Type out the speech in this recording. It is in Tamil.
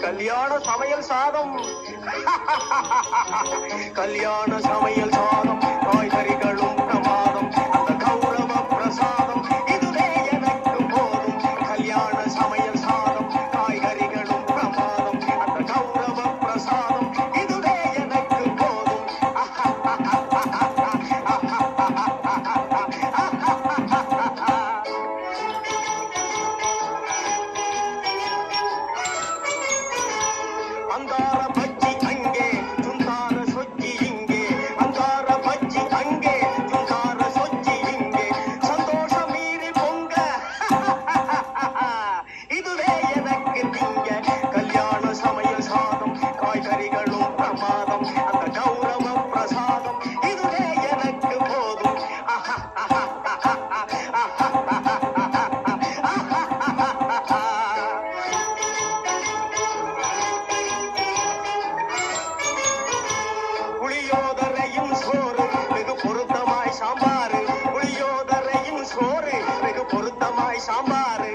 கல்யாண சமையல் சாதம் கல்யாண சமையல் சாதம் காய்கறிகளும் பிரமாதம் அந்த கௌரவ பிரசாதம் இதுவே எனக்கு போதும் கல்யாண சமையல் சாதம் காய்கறிகளும் பிரமாதம் அந்த கௌரவ பிரசாதம் இதுவே எனக்கு போதும் அங்கார பஜ்ஜி அங்கே சுந்தார சொஜ்ஜி இங்கே அங்கார பஜ்ஜி அங்கே சுந்தார சொஜ்ஜி இங்கே சந்தோஷம் மீறி பொங்க இதுவே எனக்கு திங்க கல்யாண சமையல் சாதம் காய்கறிகளும் பிரமாதம் அந்த கௌரவ பிரசாதம் இதுவே எனக்கு போதும் புளியோதரையும் சோறு வெகு பொருத்தமாய் சாம்பாரு புளியோதரையும் சோறு வெகு பொருத்தமாய் சாம்பாரு